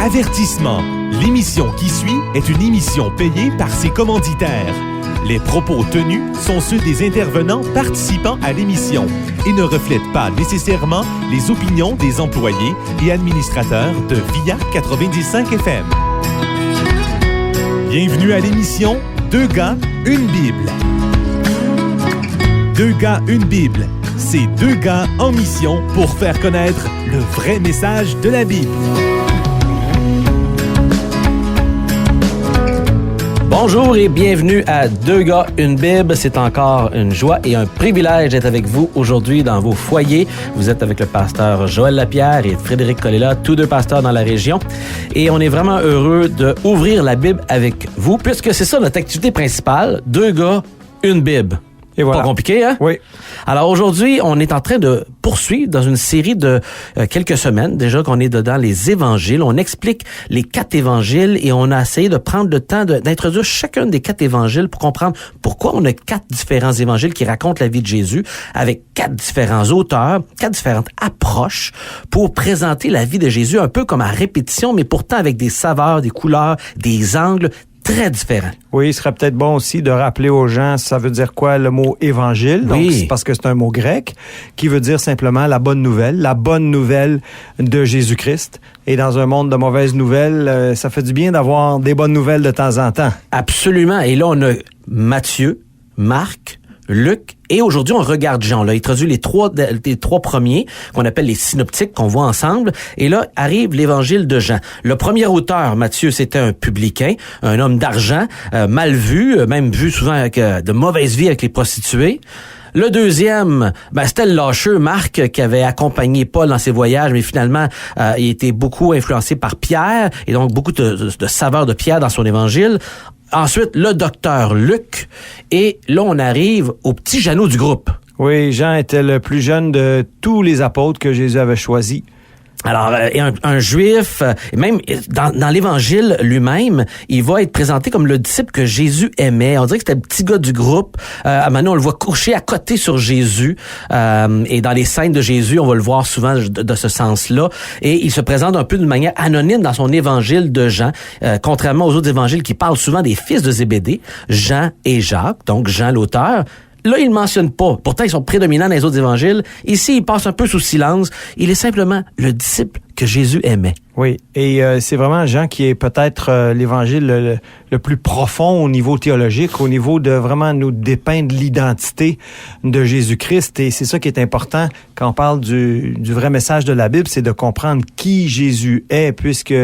Avertissement. L'émission qui suit est une émission payée par ses commanditaires. Les propos tenus sont ceux des intervenants participant à l'émission et ne reflètent pas nécessairement les opinions des employés et administrateurs de VIA 95 FM. Bienvenue à l'émission Deux gars, une Bible. Deux gars, une Bible. C'est deux gars en mission pour faire connaître le vrai message de la Bible. Bonjour et bienvenue à Deux gars, une Bible. C'est encore une joie et un privilège d'être avec vous aujourd'hui dans vos foyers. Vous êtes avec le pasteur Joël Lapierre et Frédéric Colella, tous deux pasteurs dans la région. Et on est vraiment heureux d'ouvrir la Bible avec vous, puisque c'est ça notre activité principale. Deux gars, une Bible. Et voilà. Pas compliqué, hein? Oui. Alors aujourd'hui, on est en train de poursuivre dans une série de quelques semaines déjà qu'on est dedans les évangiles. On explique les 4 évangiles et on a essayé de prendre le temps d'introduire chacun des 4 évangiles pour comprendre pourquoi on a 4 différents évangiles qui racontent la vie de Jésus avec 4 différents auteurs, 4 différentes approches pour présenter la vie de Jésus un peu comme à répétition, mais pourtant avec des saveurs, des couleurs, des angles très différents. Oui, il serait peut-être bon aussi de rappeler aux gens, ça veut dire quoi le mot évangile? Oui. Donc, c'est parce que c'est un mot grec qui veut dire simplement la bonne nouvelle de Jésus-Christ. Et dans un monde de mauvaises nouvelles, ça fait du bien d'avoir des bonnes nouvelles de temps en temps. Absolument. Et là, on a Matthieu, Marc, Luc, et aujourd'hui, on regarde Jean. Là, il traduit les trois premiers, qu'on appelle les synoptiques, qu'on voit ensemble. Et là, arrive l'évangile de Jean. Le premier auteur, Matthieu, c'était un publicain, un homme d'argent, mal vu, même vu souvent avec de mauvaise vie avec les prostituées. Le deuxième, c'était le lâcheux, Marc, qui avait accompagné Paul dans ses voyages, mais finalement, il était beaucoup influencé par Pierre, et donc beaucoup de saveurs de Pierre dans son évangile. Ensuite, le docteur Luc, et là, on arrive au petit Jeannot du groupe. Oui, Jean était le plus jeune de tous les apôtres que Jésus avait choisis. Alors, un juif, même dans l'évangile lui-même, il va être présenté comme le disciple que Jésus aimait. On dirait que c'était le petit gars du groupe. Maintenant, on le voit couché à côté sur Jésus. Et dans les scènes de Jésus, on va le voir souvent de ce sens-là. Et il se présente un peu d'une manière anonyme dans son évangile de Jean, contrairement aux autres évangiles qui parlent souvent des fils de Zébédée, Jean et Jacques, donc Jean l'auteur. Là, il ne mentionne pas. Pourtant, ils sont prédominants dans les autres évangiles. Ici, il passe un peu sous silence. Il est simplement le disciple que Jésus aimait. Oui, et c'est vraiment Jean qui est peut-être l'évangile le plus profond au niveau théologique, au niveau de vraiment nous dépeindre l'identité de Jésus-Christ. Et c'est ça qui est important quand on parle du vrai message de la Bible, c'est de comprendre qui Jésus est, puisque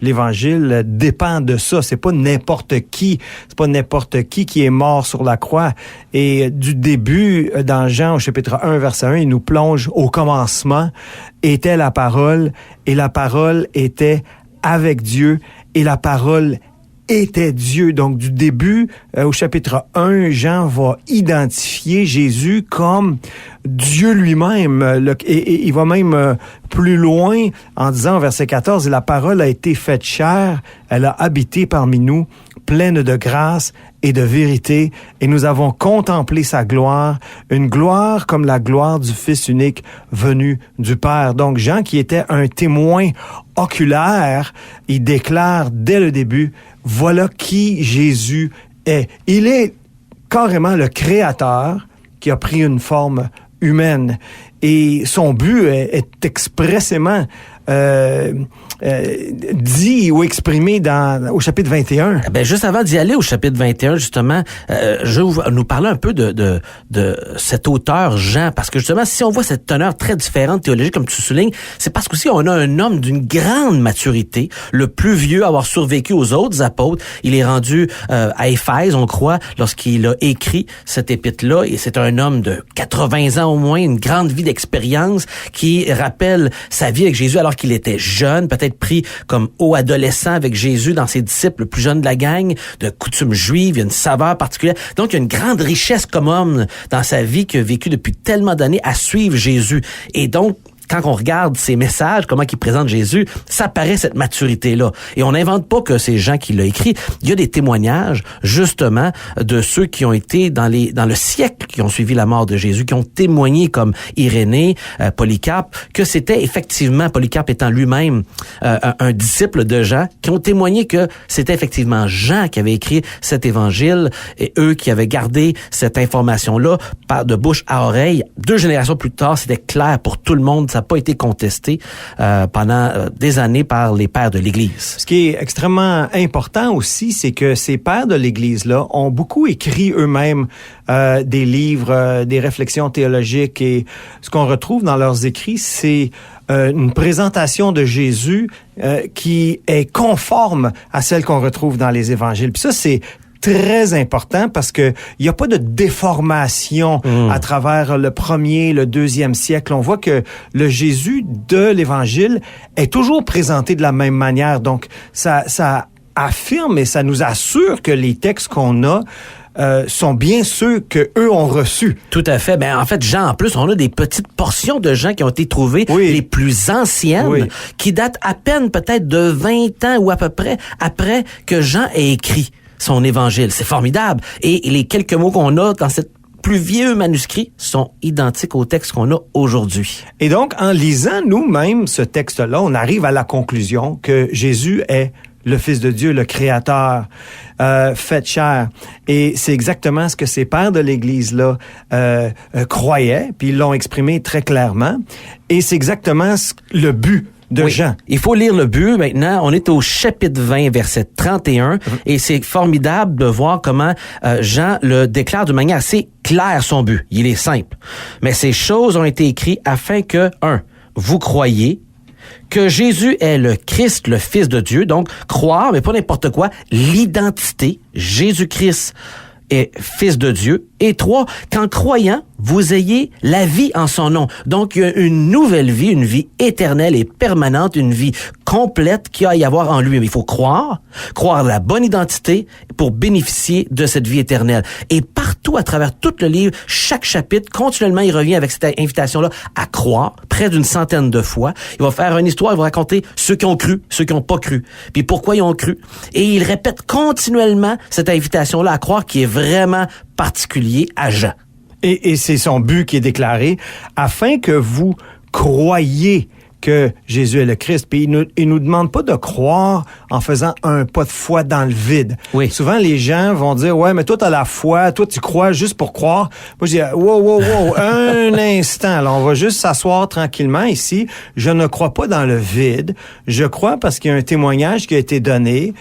l'évangile dépend de ça. C'est pas n'importe qui qui est mort sur la croix. Et du début, dans Jean au chapitre 1, verset 1, il nous plonge au commencement était la parole, et la parole était avec Dieu, et la parole était Dieu. Donc, du début, au chapitre 1, Jean va identifier Jésus comme Dieu lui-même. Et il va même plus loin en disant, au verset 14, « Et la parole a été faite chair, elle a habité parmi nous, pleine de grâce et de vérité, et nous avons contemplé sa gloire, une gloire comme la gloire du Fils unique venu du Père. » Donc, Jean, qui était un témoin oculaire, il déclare dès le début, voilà qui Jésus est. Il est carrément le Créateur qui a pris une forme humaine. Et son but est expressément dit ou exprimé au chapitre 21. Juste avant d'y aller au chapitre 21, justement, je vais nous parler un peu de cet auteur Jean, parce que justement, si on voit cette teneur très différente théologique, comme tu soulignes, c'est parce qu'aussi on a un homme d'une grande maturité, le plus vieux à avoir survécu aux autres apôtres. Il est rendu à Éphèse, on croit, lorsqu'il a écrit cette épître-là, et c'est un homme de 80 ans au moins, une grande vie d'expérience qui rappelle sa vie avec Jésus alors qu'il était jeune, peut-être pris comme haut adolescent avec Jésus dans ses disciples, le plus jeune de la gang, de coutumes juives, il y a une saveur particulière. Donc, il y a une grande richesse comme homme dans sa vie qu'il a vécu depuis tellement d'années à suivre Jésus. Et donc, quand on regarde ces messages, comment ils présentent Jésus, ça paraît cette maturité-là. Et on n'invente pas que c'est Jean qui l'a écrit. Il y a des témoignages, justement, de ceux qui ont été dans le siècle qui ont suivi la mort de Jésus, qui ont témoigné comme Irénée, Polycarpe, que c'était effectivement, Polycarpe étant lui-même un disciple de Jean, qui ont témoigné que c'était effectivement Jean qui avait écrit cet évangile et eux qui avaient gardé cette information-là de bouche à oreille. 2 générations plus tard, c'était clair pour tout le monde. Ça n'a pas été contesté pendant des années par les pères de l'Église. Ce qui est extrêmement important aussi, c'est que ces pères de l'Église-là ont beaucoup écrit eux-mêmes des livres, des réflexions théologiques, et ce qu'on retrouve dans leurs écrits, c'est une présentation de Jésus qui est conforme à celle qu'on retrouve dans les évangiles. Puis ça, c'est très important parce que il y a pas de déformation à travers le 1er, le 2e siècle. On voit que le Jésus de l'Évangile est toujours présenté de la même manière. Donc, ça affirme et ça nous assure que les textes qu'on a sont bien ceux que eux ont reçus. Tout à fait. Ben en fait, Jean, en plus, on a des petites portions de Jean qui ont été trouvées, les plus anciennes, qui datent à peine peut-être de 20 ans ou à peu près après que Jean ait écrit son évangile. C'est formidable. Et les quelques mots qu'on a dans cette plus vieux manuscrit sont identiques au texte qu'on a aujourd'hui. Et donc, en lisant nous-mêmes ce texte-là, on arrive à la conclusion que Jésus est le Fils de Dieu, le Créateur, fait chair. Et c'est exactement ce que ces pères de l'Église-là croyaient, puis ils l'ont exprimé très clairement. Et c'est exactement le but de Jean. Il faut lire le but maintenant. On est au chapitre 20, verset 31, et c'est formidable de voir comment Jean le déclare de manière assez claire son but. Il est simple. Mais ces choses ont été écrites afin que, 1, vous croyez que Jésus est le Christ, le Fils de Dieu. Donc, croire, mais pas n'importe quoi, l'identité, Jésus-Christ est Fils de Dieu. Et 3, qu'en croyant, vous ayez la vie en son nom. Donc, il y a une nouvelle vie, une vie éternelle et permanente, une vie complète qu'il y a à y avoir en lui. Mais il faut croire la bonne identité pour bénéficier de cette vie éternelle. Et partout, à travers tout le livre, chaque chapitre, continuellement, il revient avec cette invitation-là à croire, près d'une centaine de fois. Il va faire une histoire, il va raconter ceux qui ont cru, ceux qui n'ont pas cru, puis pourquoi ils ont cru. Et il répète continuellement cette invitation-là à croire qui est vraiment particulier à Jean. Et c'est son but qui est déclaré, afin que vous croyiez que Jésus est le Christ. Puis il nous demande pas de croire en faisant un pas de foi dans le vide. Oui. Souvent, les gens vont dire, ouais, mais toi, t'as la foi, toi, tu crois juste pour croire. Moi, je dis, wow, un instant, là, on va juste s'asseoir tranquillement ici. Je ne crois pas dans le vide. Je crois parce qu'il y a un témoignage qui a été donné,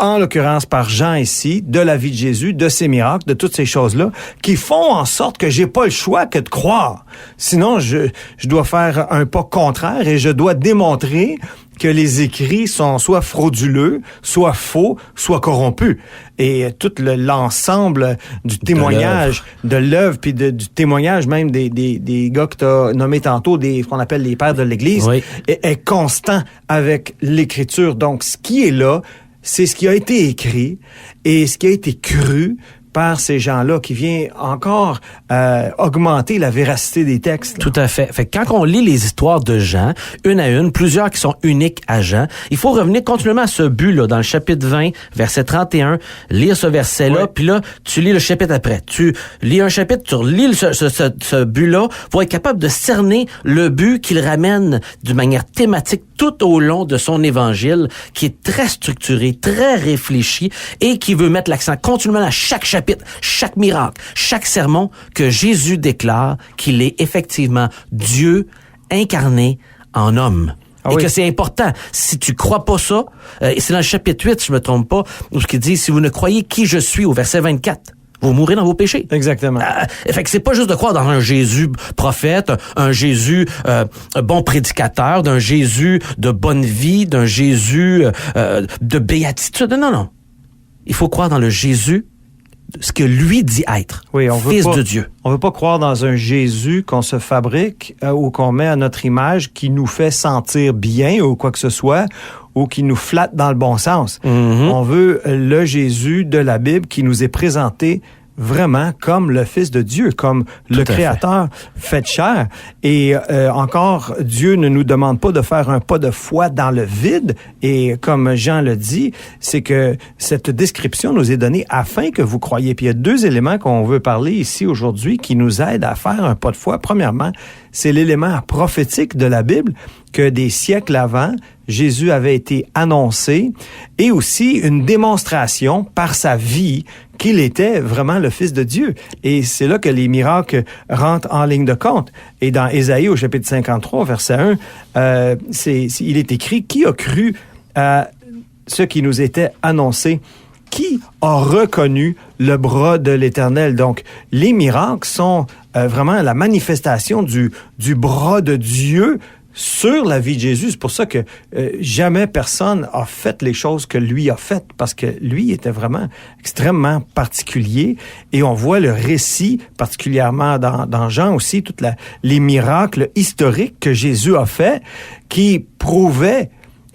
en l'occurrence par Jean ici, de la vie de Jésus, de ses miracles, de toutes ces choses-là, qui font en sorte que j'ai pas le choix que de croire. Sinon, je dois faire un pas contraire et je dois démontrer que les écrits sont soit frauduleux, soit faux, soit corrompus. Et tout l'ensemble du témoignage de l'œuvre, puis du témoignage même des gars que tu as nommés tantôt, qu'on appelle les pères de l'Église, est constant avec l'Écriture. Donc, ce qui est là, c'est ce qui a été écrit et ce qui a été cru par ces gens-là qui vient encore augmenter la véracité des textes. Là. Tout à fait. Fait que quand on lit les histoires de Jean, une à une, plusieurs qui sont uniques à Jean, il faut revenir continuellement à ce but-là, dans le chapitre 20, verset 31, lire ce verset-là, puis là, tu lis le chapitre après. Tu lis un chapitre, tu relis ce but-là pour être capable de cerner le but qu'il ramène d'une manière thématique tout au long de son évangile, qui est très structuré, très réfléchi, et qui veut mettre l'accent continuellement à chaque chapitre, chaque miracle, chaque sermon, que Jésus déclare qu'il est effectivement Dieu incarné en homme. Et que c'est important. Si tu crois pas ça, et c'est dans le chapitre 8, si je me trompe pas, où ce qu'il dit, si vous ne croyez qui je suis, au verset 24, vous mourrez dans vos péchés. Exactement. Fait que c'est pas juste de croire dans un Jésus prophète, un Jésus bon prédicateur, d'un Jésus de bonne vie, d'un Jésus de béatitude. Non. Il faut croire dans le Jésus, ce que lui dit être, Fils de Dieu. On veut pas croire dans un Jésus qu'on se fabrique ou qu'on met à notre image, qui nous fait sentir bien ou quoi que ce soit, ou qui nous flatte dans le bon sens. On veut le Jésus de la Bible qui nous est présenté vraiment comme le Fils de Dieu, comme le Créateur fait chair. Et encore, Dieu ne nous demande pas de faire un pas de foi dans le vide. Et comme Jean le dit, c'est que cette description nous est donnée afin que vous croyiez. Puis il y a deux éléments qu'on veut parler ici aujourd'hui qui nous aident à faire un pas de foi. Premièrement, c'est l'élément prophétique de la Bible que des siècles avant, Jésus avait été annoncé, et aussi une démonstration par sa vie qu'il était vraiment le Fils de Dieu. Et c'est là que les miracles rentrent en ligne de compte. Et dans Ésaïe, au chapitre 53, verset 1, il est écrit « Qui a cru à ce qui nous était annoncé? Qui a reconnu le bras de l'Éternel? » Donc, les miracles sont vraiment la manifestation du bras de Dieu sur la vie de Jésus. C'est pour ça que jamais personne a fait les choses que lui a faites, parce que lui était vraiment extrêmement particulier. Et on voit le récit, particulièrement dans Jean aussi, tous les miracles historiques que Jésus a fait, qui prouvaient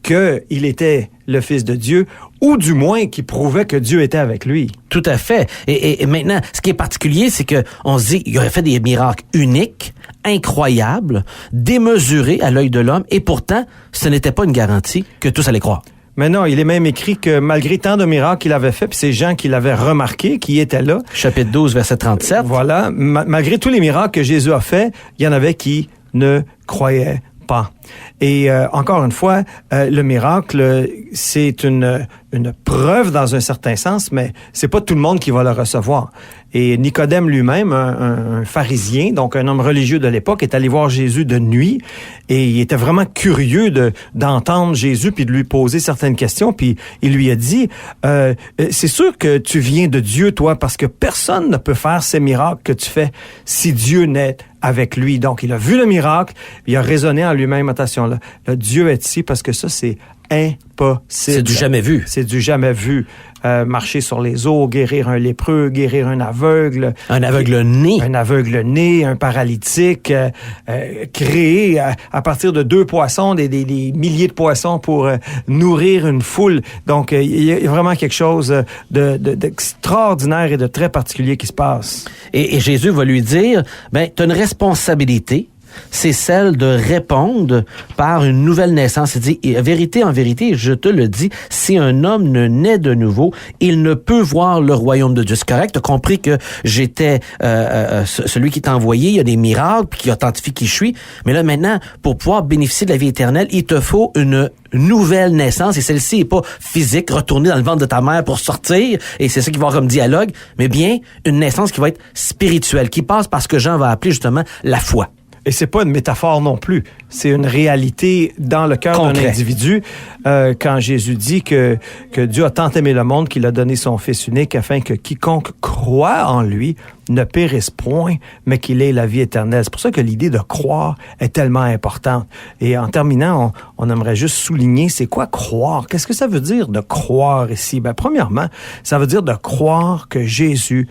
qu'il était le Fils de Dieu, ou du moins qui prouvait que Dieu était avec lui. Tout à fait. Et maintenant, ce qui est particulier, c'est que on se dit, il aurait fait des miracles uniques, incroyables, démesurés à l'œil de l'homme, et pourtant, ce n'était pas une garantie que tous allaient croire. Mais non, il est même écrit que malgré tant de miracles qu'il avait fait, puis ces gens qui l'avaient remarqué, qui étaient là. Chapitre 12, verset 37. Voilà. Malgré tous les miracles que Jésus a fait, il y en avait qui ne croyaient pas. Et encore une fois, le miracle, c'est une preuve dans un certain sens, mais c'est pas tout le monde qui va le recevoir. Et Nicodème lui-même, un pharisien, donc un homme religieux de l'époque, est allé voir Jésus de nuit, et il était vraiment curieux d'entendre Jésus puis de lui poser certaines questions. Puis il lui a dit, c'est sûr que tu viens de Dieu, toi, parce que personne ne peut faire ces miracles que tu fais si Dieu n'est avec lui. Donc il a vu le miracle, il a raisonné en lui-même, attention, là, Dieu est ici parce que ça, c'est impossible. C'est du jamais vu. C'est du jamais vu. Marcher sur les eaux, guérir un lépreux, guérir un aveugle. Un aveugle-né. Un aveugle-né, un paralytique. Créer à partir de 2 poissons, des milliers de poissons pour nourrir une foule. Donc, il y a vraiment quelque chose d'extraordinaire et de très particulier qui se passe. Et Jésus va lui dire, tu as une responsabilité, c'est celle de répondre par une nouvelle naissance. Il dit, vérité en vérité, je te le dis, si un homme ne naît de nouveau, il ne peut voir le royaume de Dieu. C'est correct, tu as compris que j'étais celui qui t'a envoyé, il y a des miracles, puis qui authentifie qui je suis. Mais là, maintenant, pour pouvoir bénéficier de la vie éternelle, il te faut une nouvelle naissance, et celle-ci n'est pas physique, retourner dans le ventre de ta mère pour sortir, et c'est ça qui va avoir comme dialogue, mais bien une naissance qui va être spirituelle, qui passe par ce que Jean va appeler justement la foi. Et c'est pas une métaphore non plus. C'est une réalité dans le cœur d'un individu. Quand Jésus dit que Dieu a tant aimé le monde qu'il a donné son Fils unique afin que quiconque croit en lui ne périsse point, mais qu'il ait la vie éternelle. C'est pour ça que l'idée de croire est tellement importante. Et en terminant, on aimerait juste souligner, c'est quoi croire? Qu'est-ce que ça veut dire de croire ici? Premièrement, ça veut dire de croire que Jésus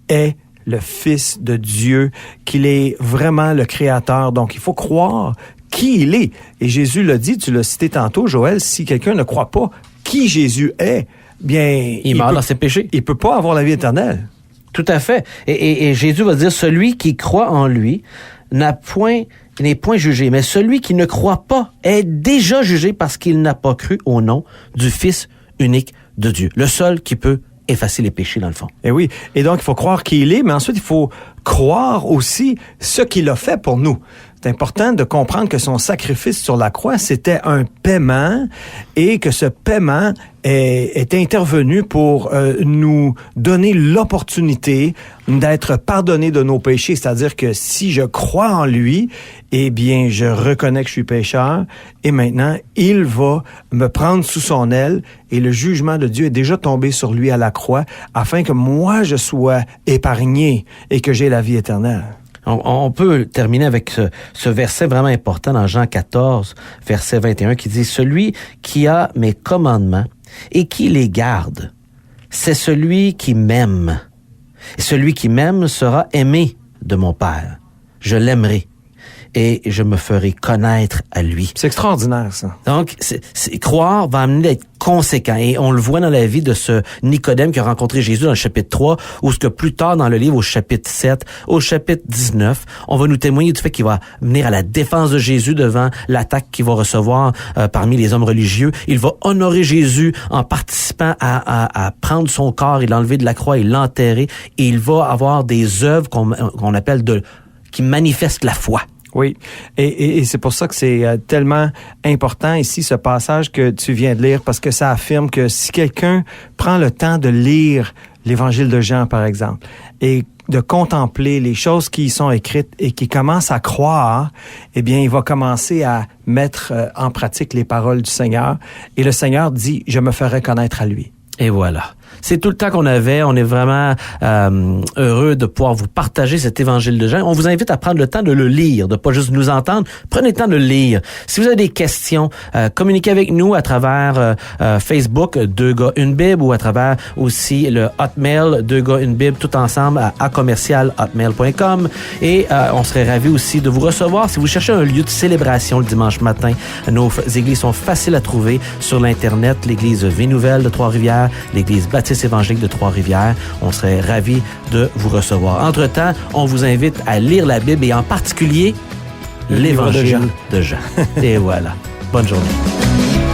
est le Fils de Dieu, qu'il est vraiment le Créateur. Donc, il faut croire qui il est. Et Jésus l'a dit, tu l'as cité tantôt, Joël, si quelqu'un ne croit pas qui Jésus est, bien... Il meurt dans ses péchés. Il peut pas avoir la vie éternelle. Tout à fait. Et Jésus va dire, celui qui croit en lui n'est point jugé, mais celui qui ne croit pas est déjà jugé parce qu'il n'a pas cru au nom du Fils unique de Dieu. Le seul qui peut effacer les péchés, dans le fond. Et oui. Et donc, il faut croire qui il est, mais ensuite, il faut croire aussi ce qu'il a fait pour nous. C'est important de comprendre que son sacrifice sur la croix, c'était un paiement, et que ce paiement est intervenu pour nous donner l'opportunité d'être pardonnés de nos péchés. C'est-à-dire que si je crois en lui, eh bien, je reconnais que je suis pécheur, et maintenant, il va me prendre sous son aile, et le jugement de Dieu est déjà tombé sur lui à la croix, afin que moi, je sois épargné et que j'ai la vie éternelle. On peut terminer avec ce verset vraiment important dans Jean 14, verset 21, qui dit « Celui qui a mes commandements et qui les garde, c'est celui qui m'aime. Et celui qui m'aime sera aimé de mon Père. Je l'aimerai et je me ferai connaître à lui. C'est extraordinaire, ça. Donc, croire va amener à être conséquent. Et on le voit dans la vie de ce Nicodème qui a rencontré Jésus dans le chapitre 3, ou ce que plus tard dans le livre, au chapitre 7, au chapitre 19, on va nous témoigner du fait qu'il va venir à la défense de Jésus devant l'attaque qu'il va recevoir parmi les hommes religieux. Il va honorer Jésus en participant à prendre son corps et l'enlever de la croix et l'enterrer. Et il va avoir des œuvres qu'on appelle qui manifestent la foi. Oui, et c'est pour ça que c'est tellement important ici, ce passage que tu viens de lire, parce que ça affirme que si quelqu'un prend le temps de lire l'Évangile de Jean, par exemple, et de contempler les choses qui y sont écrites et qui commence à croire, eh bien, il va commencer à mettre en pratique les paroles du Seigneur. Et le Seigneur dit, je me ferai connaître à lui. Et voilà. C'est tout le temps qu'on avait. On est vraiment heureux de pouvoir vous partager cet évangile de Jean. On vous invite à prendre le temps de le lire, de pas juste nous entendre. Prenez le temps de le lire. Si vous avez des questions, communiquez avec nous à travers Facebook, 2 gars, une Bible, ou à travers aussi le Hotmail, 2 gars, une Bible, tout ensemble à commercial@hotmail.com. Et on serait ravis aussi de vous recevoir si vous cherchez un lieu de célébration le dimanche matin. Nos églises sont faciles à trouver sur l'Internet. L'église Vie Nouvelle de Trois-Rivières, l'église Baptiste évangélique de Trois-Rivières. On serait ravis de vous recevoir. Entre-temps, on vous invite à lire la Bible et en particulier l'Évangile de Jean. Et voilà. Bonne journée.